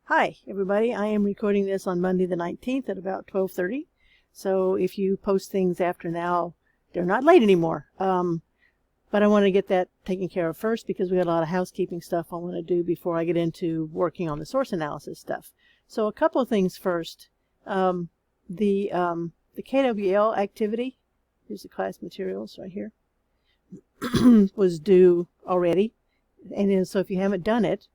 Hi, everybody. I am recording this on Monday the 19th at about 12:30. So if you post things after now, they're not late anymore. But I want to get that taken care of first because we got a lot of housekeeping stuff I want to do before I get into working on the source analysis stuff. So a couple of things first. The KWL activity, here's the class materials right here, was due already. And so if you haven't done it,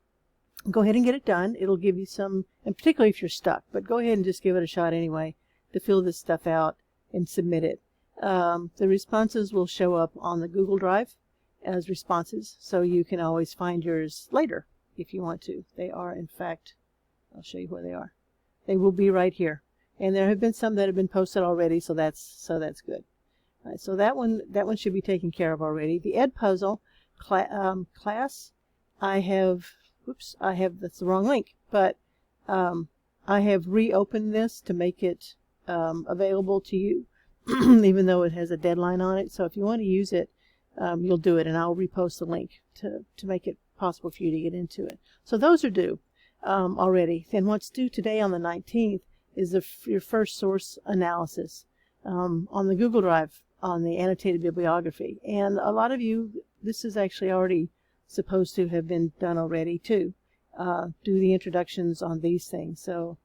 go ahead and get it done. It'll give you some, and particularly if you're stuck, but go ahead and just give it a shot anyway to fill this stuff out and submit it. The responses will show up on the Google Drive as responses, so you can always find yours later if you want to. They are, in fact, I'll show you where they are. They will be right here. And there have been some that have been posted already, so that's good. All right, so that one should be taken care of already. The Ed Puzzle class, that's the wrong link, but I have reopened this to make it available to you, even though it has a deadline on it. So if you want to use it, you'll do it, and I'll repost the link to make it possible for you to get into it. So those are due already. Then what's due today on the 19th is your first source analysis on the Google Drive on the annotated bibliography. And a lot of you, this is actually already supposed to have been done already too. Do the introductions on these things. So,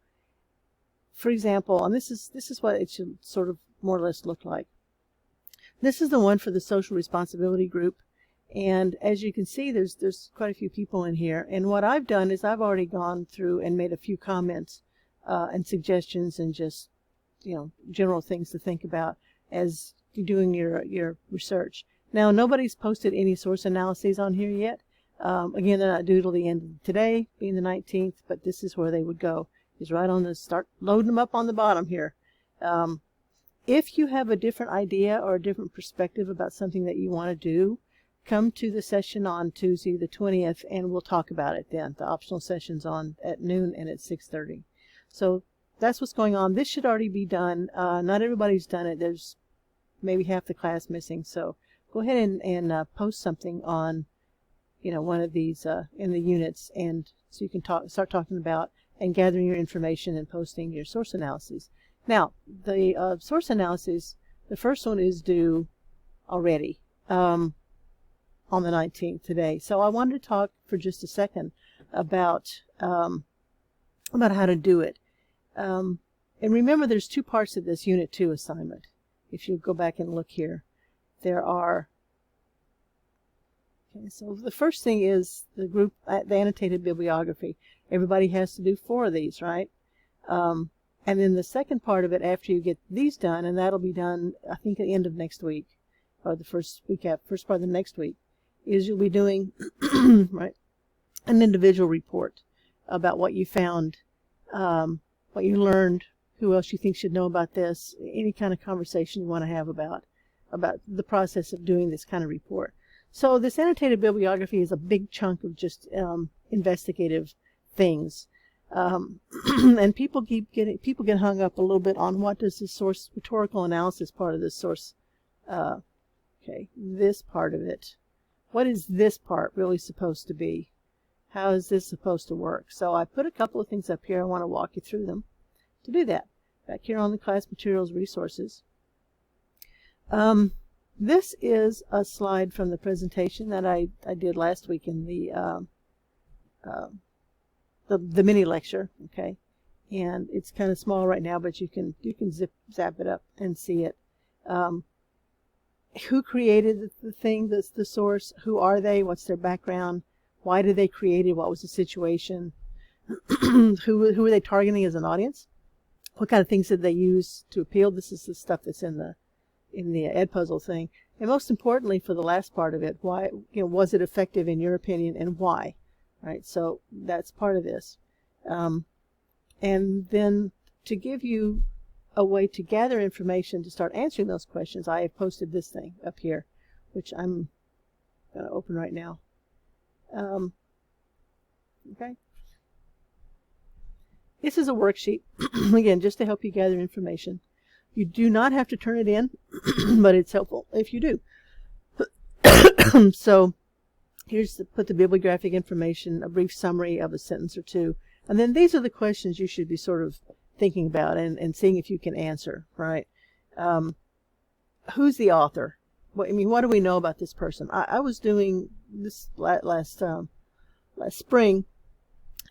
for example, and this is what it should sort of more or less look like. This is the one for the social responsibility group, and as you can see, there's quite a few people in here. And what I've done is I've already gone through and made a few comments and suggestions and just general things to think about as you're doing your research. Now, nobody's posted any source analyses on here yet. Again, they're not due till the end of today, being the 19th, but this is where they would go. Is right on the start, loading them up on the bottom here. If you have a different idea or a different perspective about something that you want to do, come to the session on Tuesday the 20th, and we'll talk about it then. The optional session's on at noon and at 6:30. So that's what's going on. This should already be done. Not everybody's done it. There's maybe half the class missing, so go ahead and post something on, one of these in the units, and so you can start talking about and gathering your information and posting your source analyses. Now, the source analyses, the first one is due already on the 19th today. So I wanted to talk for just a second about how to do it. And remember, there's two parts of this Unit 2 assignment. If you go back and look here, there are. Okay, so the first thing is the annotated bibliography. Everybody has to do 4 of these, right? And then the second part of it, after you get these done, and that'll be done, I think, at the end of next week, or the first part of the next week, is you'll be doing right, an individual report about what you found, what you learned, who else you think should know about this, any kind of conversation you want to have about the process of doing this kind of report. So this annotated bibliography is a big chunk of just investigative things. And people get hung up a little bit on what does the source rhetorical analysis part of the source, this part of it. What is this part really supposed to be? How is this supposed to work? So I put a couple of things up here. I want to walk you through them to do that. Back here on the class materials resources. This is a slide from the presentation that I did last week in the mini lecture, okay, and it's kind of small right now, but you can zap it up and see it. Who created the thing? That's the source. Who are they? What's their background? Why did they create it? What was the situation? Who were they targeting as an audience? What kind of things did they use to appeal? This is the stuff that's in the Ed Puzzle thing. And most importantly, for the last part of it, why was it effective in your opinion, and why? Right, so that's part of this. And then to give you a way to gather information to start answering those questions, I have posted this thing up here, which I'm going to open right now. Okay. This is a worksheet, again, just to help you gather information. You do not have to turn it in, but it's helpful if you do. So here's put the bibliographic information, a brief summary of a sentence or two, And then these are the questions you should be sort of thinking about and seeing if you can answer, right? Who's the author? I mean, what do we know about this person? I was doing this last spring,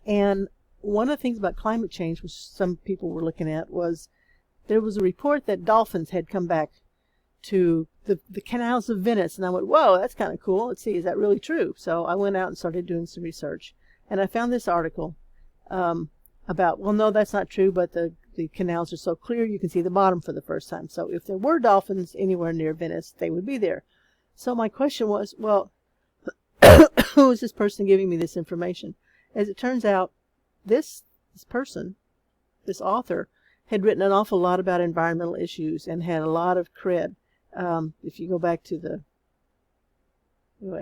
and one of the things about climate change, which some people were looking at, was there was a report that dolphins had come back to the canals of Venice, and I went, whoa, that's kind of cool. Let's see, is that really true? So I went out and started doing some research, and I found this article about, well, no, that's not true, but the canals are so clear you can see the bottom for the first time. So if there were dolphins anywhere near Venice, they would be there. So my question was, well, who is this person giving me this information? As it turns out, this person, this author, had written an awful lot about environmental issues and had a lot of cred. If you go back to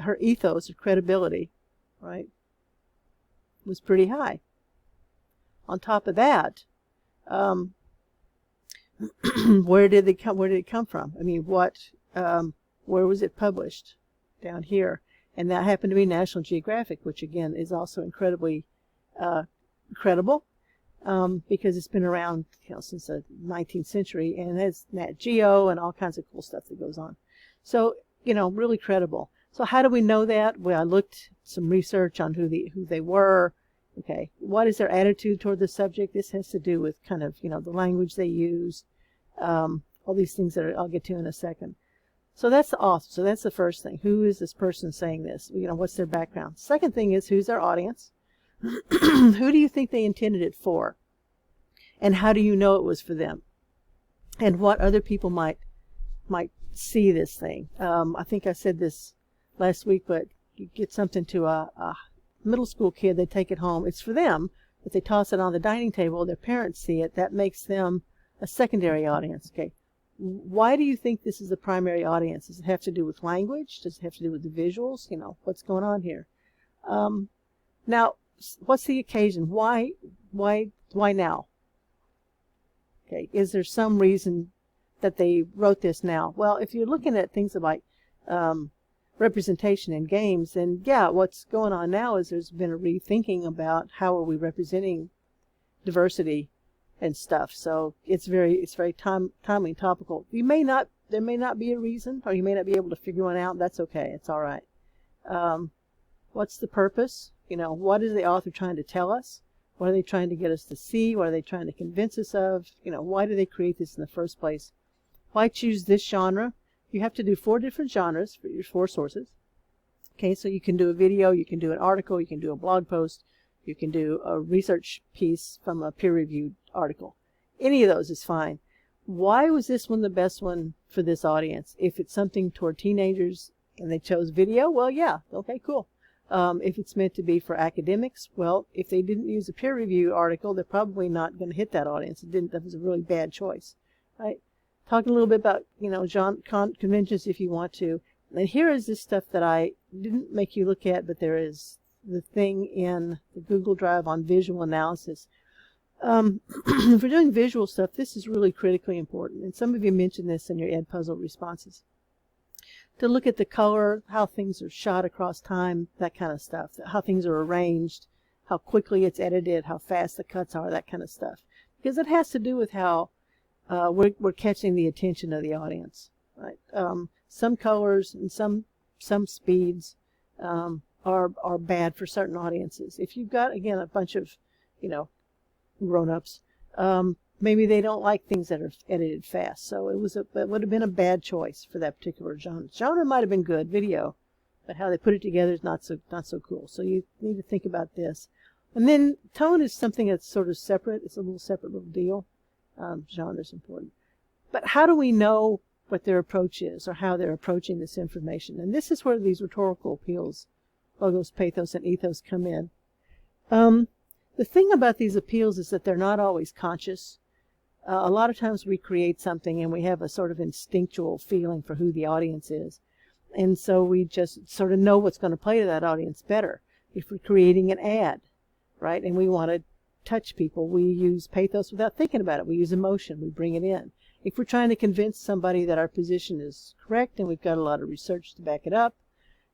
her ethos of credibility, right, was pretty high. On top of that, where did it come from? I mean, where was it published? Down here. And that happened to be National Geographic, which again is also incredibly credible, because it's been around, since the 19th century, and has Nat Geo and all kinds of cool stuff that goes on. So, really credible. So how do we know that? Well, I looked some research on who they were. Okay, what is their attitude toward the subject? This has to do with kind of, the language they use, all these things that I'll get to in a second. So that's the author. So that's the first thing. Who is this person saying this? What's their background? Second thing is, who's their audience? Who do you think they intended it for? And how do you know it was for them? And what other people might see this thing? I think I said this last week, but you get something to a middle school kid, they take it home. It's for them, but they toss it on the dining table. Their parents see it. That makes them a secondary audience. Okay, why do you think this is the primary audience? Does it have to do with language? Does it have to do with the visuals? What's going on here? Now, what's the occasion? Why now? Okay, is there some reason that they wrote this now? Well, if you're looking at things like representation in games, then yeah, what's going on now is there's been a rethinking about how are we representing diversity and stuff. So it's very timely and topical. There may not be a reason, or you may not be able to figure one out. That's okay. It's all right. What's the purpose? What is the author trying to tell us? What are they trying to get us to see? What are they trying to convince us of? Why do they create this in the first place? Why choose this genre? You have to do 4 different genres for your 4 sources. Okay, so you can do a video, you can do an article, you can do a blog post, you can do a research piece from a peer-reviewed article. Any of those is fine. Why was this one the best one for this audience? If it's something toward teenagers and they chose video, well, yeah, okay, cool. If it's meant to be for academics, well, if they didn't use a peer-reviewed article, they're probably not going to hit that audience. That was a really bad choice, right? Talking a little bit about, conventions if you want to. And here is this stuff that I didn't make you look at, but there is the thing in the Google Drive on visual analysis. If we're doing visual stuff, this is really critically important. And some of you mentioned this in your Edpuzzle responses. To look at the color, how things are shot across time, that kind of stuff. How things are arranged, how quickly it's edited, how fast the cuts are, that kind of stuff. Because it has to do with how we're catching the attention of the audience, right? Some colors and some speeds are bad for certain audiences. If you've got, again, a bunch of, grown-ups, maybe they don't like things that are edited fast. So it would have been a bad choice for that particular genre. Genre might have been good, video, but how they put it together is not so cool. So you need to think about this. And then tone is something that's sort of separate. It's a little separate little deal. Genre is important. But how do we know what their approach is or how they're approaching this information? And this is where these rhetorical appeals, logos, pathos, and ethos come in. The thing about these appeals is that they're not always conscious. A lot of times we create something and we have a sort of instinctual feeling for who the audience is. And so we just sort of know what's going to play to that audience better. If we're creating an ad, right, and we want to touch people, we use pathos without thinking about it. We use emotion. We bring it in. If we're trying to convince somebody that our position is correct and we've got a lot of research to back it up,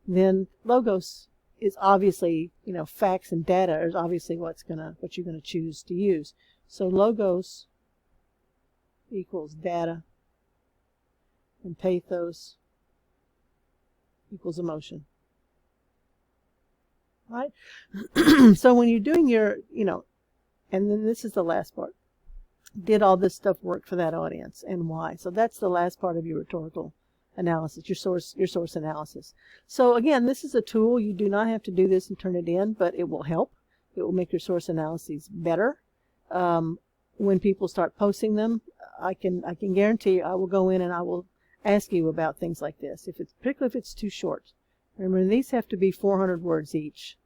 then logos is obviously, you know, facts and data is obviously what you're gonna choose to use. So logos equals data, and pathos equals emotion. Right? So when you're doing your, you know, and then this is the last part. Did all this stuff work for that audience, and why? So that's the last part of your rhetorical analysis, your source analysis. So again, this is a tool. You do not have to do this and turn it in, but it will help. It will make your source analyses better. When people start posting them, I can guarantee I will go in and I will ask you about things like this. Particularly if it's too short. Remember, these have to be 400 words each.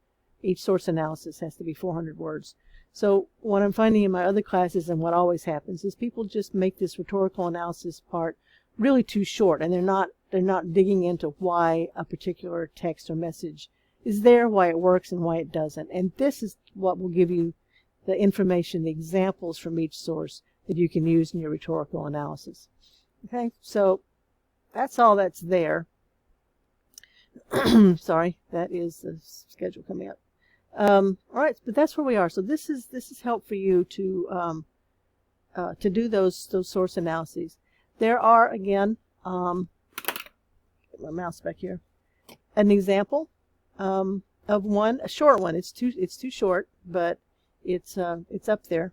Each source analysis has to be 400 words. So what I'm finding in my other classes, and what always happens, is people just make this rhetorical analysis part really too short, and they're not digging into why a particular text or message is there, why it works, and why it doesn't. And this is what will give you the information, the examples from each source that you can use in your rhetorical analysis. Okay, so that's all that's there. Sorry, that is the schedule coming up. All right, but that's where we are. So this is help for you to do those source analyses. There are, again, get my mouse back here, an example of one, a short one. It's too short, but it's up there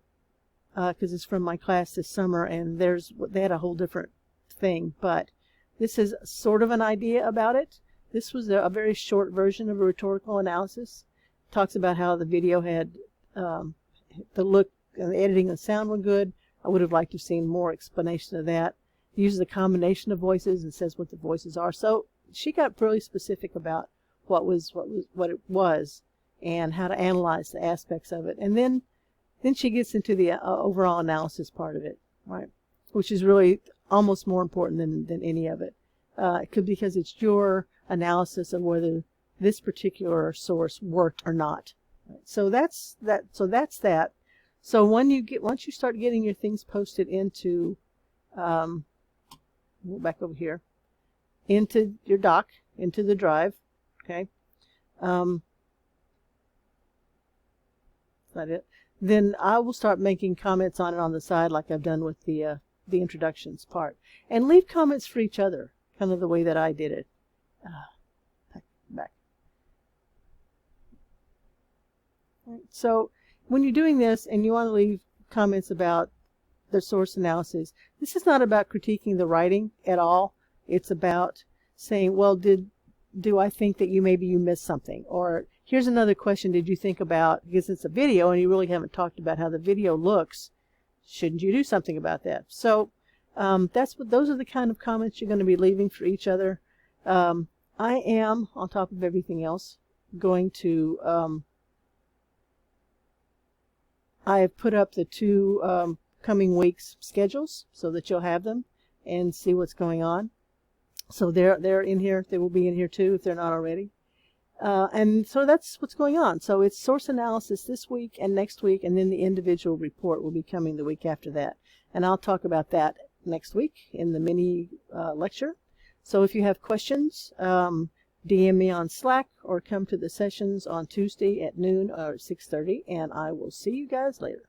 because it's from my class this summer, and they had a whole different thing, but this is sort of an idea about it. This was a very short version of a rhetorical analysis. It talks about how the video had the look and the editing and sound were good. I would have liked to have seen more explanation of that. It uses a combination of voices and says what the voices are. So she got really specific about what it was and how to analyze the aspects of it. And then she gets into the overall analysis part of it, right? Which is really almost more important than any of it. Because it's your analysis of whether this particular source worked or not. Right? So that's that. So once you start getting your things posted into, back over here, into your doc, into the drive, okay. Is that it? Then I will start making comments on it on the side, like I've done with the introductions part, and leave comments for each other, kind of the way that I did it. Back. Right. So when you're doing this and you want to leave comments about the source analysis, this is not about critiquing the writing at all. It's about saying, well, do I think that you missed something? Or here's another question, did you think about, because it's a video and you really haven't talked about how the video looks, shouldn't you do something about that? So those are the kind of comments you're going to be leaving for each other. I am, on top of everything else, going to, I have put up the 2 coming weeks schedules so that you'll have them and see what's going on. So they're in here. They will be in here too if they're not already. And so that's what's going on. So it's source analysis this week and next week, and then the individual report will be coming the week after that. And I'll talk about that next week in the mini lecture. So if you have questions, DM me on Slack or come to the sessions on Tuesday at noon or 6:30, and I will see you guys later.